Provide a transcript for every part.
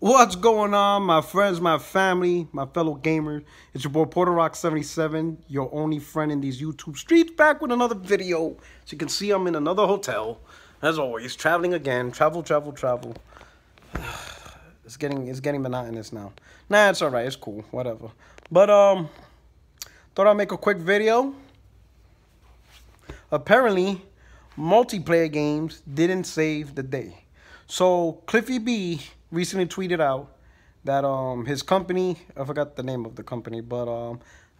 What's going on, my friends, my family, my fellow gamers? It's your boy Porter Rock 77, your only friend in these YouTube streets, back with another video. As you can see, I'm in another hotel. As always, traveling again. Travel. It's getting monotonous now. Nah, it's alright, it's cool, whatever. But thought I'd make a quick video. Apparently, multiplayer games didn't save the day. So Cliffy B recently tweeted out that his company, I forgot the name of the company, but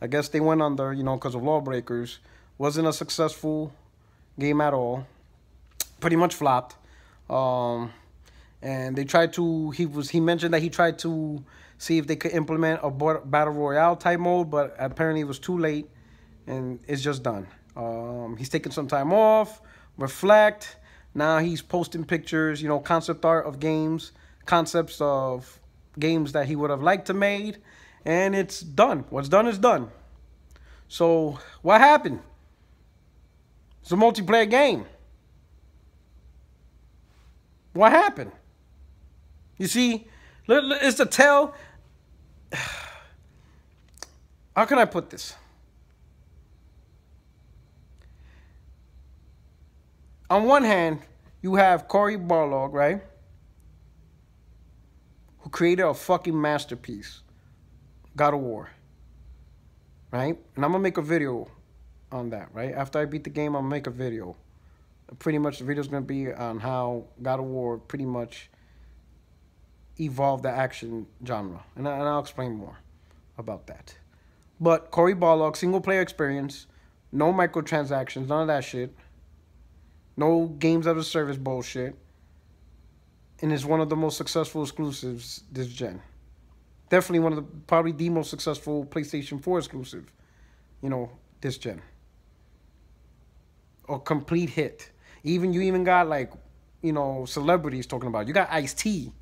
I guess they went under, because of Lawbreakers. Wasn't a successful game at all. Pretty much flopped. And they tried to, he mentioned that he tried to see if they could implement a battle royale type mode, but apparently it was too late and it's just done. He's taking some time off, reflect. Now he's posting pictures, concept art of games, concepts of games that he would have liked to made, and it's done. What's done is done. So what happened? It's a multiplayer game. What happened? You see, it's the tell. How can I put this? On one hand, you have Cory Barlog, right? Who created a fucking masterpiece, God of War, right? And I'm gonna make a video on that, right? After I beat the game, I'm gonna make a video. Pretty much the video's gonna be on how God of War pretty much evolved the action genre. And I'll explain more about that. But Cory Barlog, single player experience, no microtransactions, none of that shit. No games as a service bullshit. And is one of the most successful exclusives this gen. Definitely one of the, probably the most successful PlayStation 4 exclusive, this gen. A complete hit. You even got like, celebrities talking about it. You got Ice-T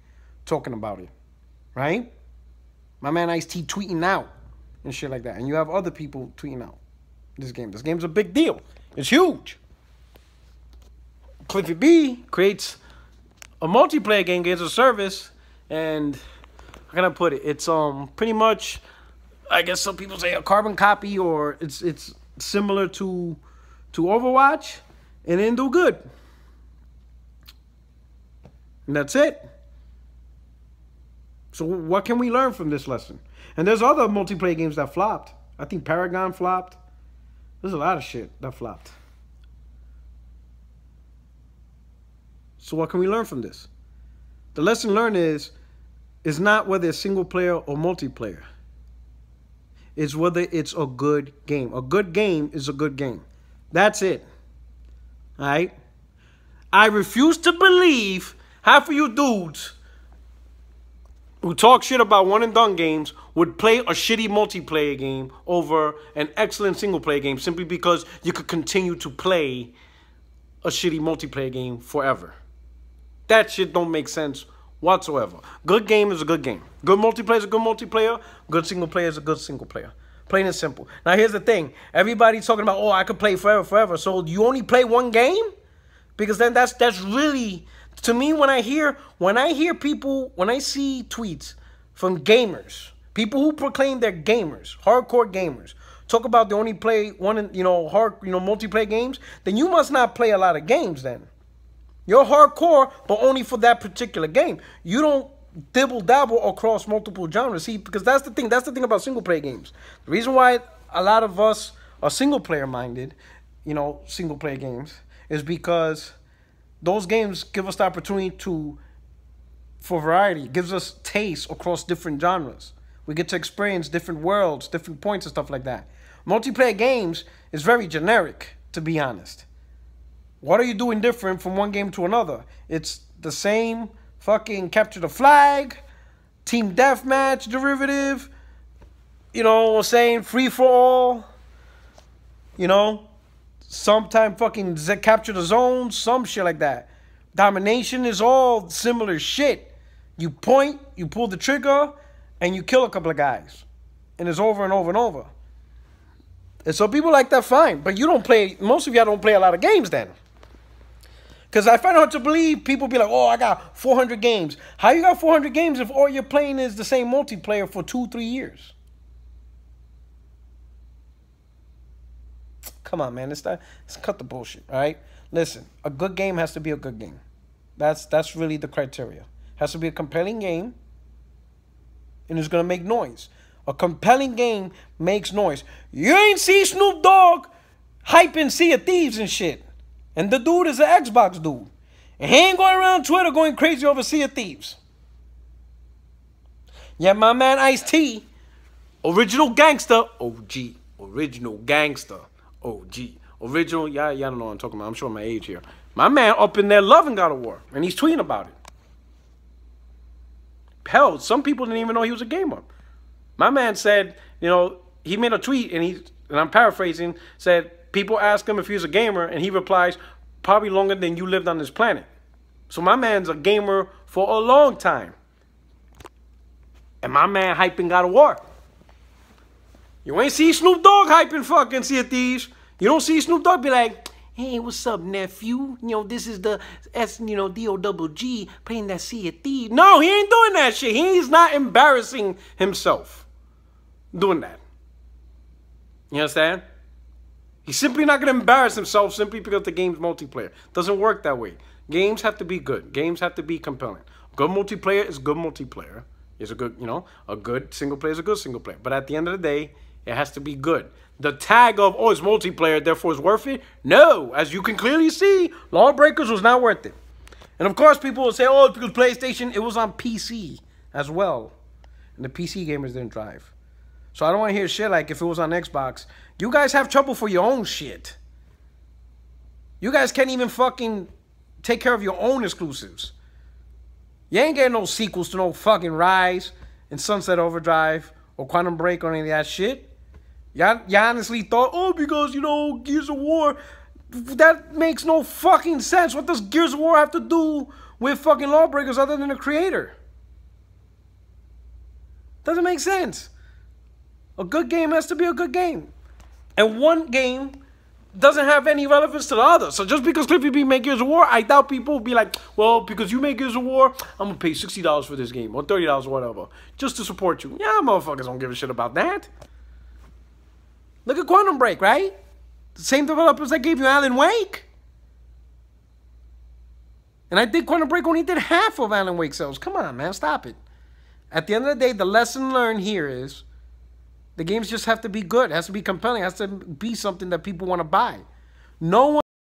talking about it, right? My man Ice-T tweeting out and shit like that. And you have other people tweeting out this game. This game's a big deal. It's huge. Cliffy B creates a multiplayer game, as a service, and how can I put it? It's pretty much, I guess some people say, a carbon copy, or it's similar to Overwatch, and it didn't do good. And that's it. So what can we learn from this lesson? And there's other multiplayer games that flopped. I think Paragon flopped. There's a lot of shit that flopped. So what can we learn from this? The lesson learned is not whether it's single player or multiplayer. It's whether it's a good game. A good game is a good game. That's it. All right? I refuse to believe half of you dudes who talk shit about one and done games would play a shitty multiplayer game over an excellent single player game simply because you could continue to play a shitty multiplayer game forever. That shit don't make sense whatsoever. Good game is a good game. Good multiplayer is a good multiplayer. Good single player is a good single player. Plain and simple. Now here's the thing. Everybody's talking about, I could play forever. So you only play one game? Because then that's really, to me, when I see tweets from gamers, people who proclaim they're gamers, hardcore gamers, talk about they only play one, multiplayer games, then you must not play a lot of games then. You're hardcore, but only for that particular game. You don't dibble-dabble across multiple genres. See, because that's the thing. That's the thing about single-player games. The reason why a lot of us are single-player-minded, single-player games, is because those games give us the opportunity for variety. It gives us taste across different genres. We get to experience different worlds, different points and stuff like that. Multiplayer games is very generic, to be honest. What are you doing different from one game to another? It's the same fucking capture the flag, team deathmatch derivative, free for all, sometime fucking capture the zone, some shit like that. Domination is all similar shit. You point, you pull the trigger, and you kill a couple of guys. And it's over and over and over. And so people like that, fine. But you don't play, most of y'all don't play a lot of games then. Because I find it hard to believe people be like, oh, I got 400 games. How you got 400 games if all you're playing is the same multiplayer for 2-3 years? Come on, man. Let's cut the bullshit, all right? Listen, a good game has to be a good game. That's really the criteria. It has to be a compelling game, and it's going to make noise. A compelling game makes noise. You ain't see Snoop Dogg hyping Sea of Thieves and shit. And the dude is an Xbox dude. And he ain't going around Twitter going crazy over Sea of Thieves. Yeah, my man Ice-T, original gangster, OG. Original gangster, OG. Original, y'all don't know what I'm talking about. I'm showing my age here. My man up in there loving God of War. And he's tweeting about it. Hell, some people didn't even know he was a gamer. My man said, you know, he made a tweet, and I'm paraphrasing, said, people ask him if he's a gamer, and he replies, probably longer than you lived on this planet. So my man's a gamer for a long time. And my man hyping God of War. You ain't see Snoop Dogg hyping fucking Sea of Thieves. You don't see Snoop Dogg be like, hey, what's up, nephew? You know, this is the D-O-double-G playing that Sea of Thieves. No, he ain't doing that shit. He's not embarrassing himself doing that. You understand? He's simply not going to embarrass himself simply because the game's multiplayer. Doesn't work that way. Games have to be good. Games have to be compelling. Good multiplayer is good multiplayer. It's a good, a good single player is a good single player. But at the end of the day, it has to be good. The tag of, oh, it's multiplayer, therefore it's worth it. No, as you can clearly see, Lawbreakers was not worth it. And of course, people will say, oh, it's because PlayStation, it was on PC as well. And the PC gamers didn't drive. So I don't want to hear shit like if it was on Xbox. You guys have trouble for your own shit. You guys can't even fucking take care of your own exclusives. You ain't getting no sequels to no fucking Rise and Sunset Overdrive or Quantum Break or any of that shit. Y'all honestly thought, oh, because, Gears of War, that makes no fucking sense. What does Gears of War have to do with fucking Lawbreakers other than the creator? Doesn't make sense. A good game has to be a good game. And one game doesn't have any relevance to the other. So just because Cliffy B make Gears of War, I doubt people will be like, well, because you make Gears of War, I'm going to pay $60 for this game or $30 or whatever just to support you. Yeah, motherfuckers don't give a shit about that. Look at Quantum Break, right? The same developers that gave you Alan Wake. And I think Quantum Break only did half of Alan Wake sales. Come on, man, stop it. At the end of the day, the lesson learned here is the games just have to be good. It has to be compelling. It has to be something that people want to buy. No one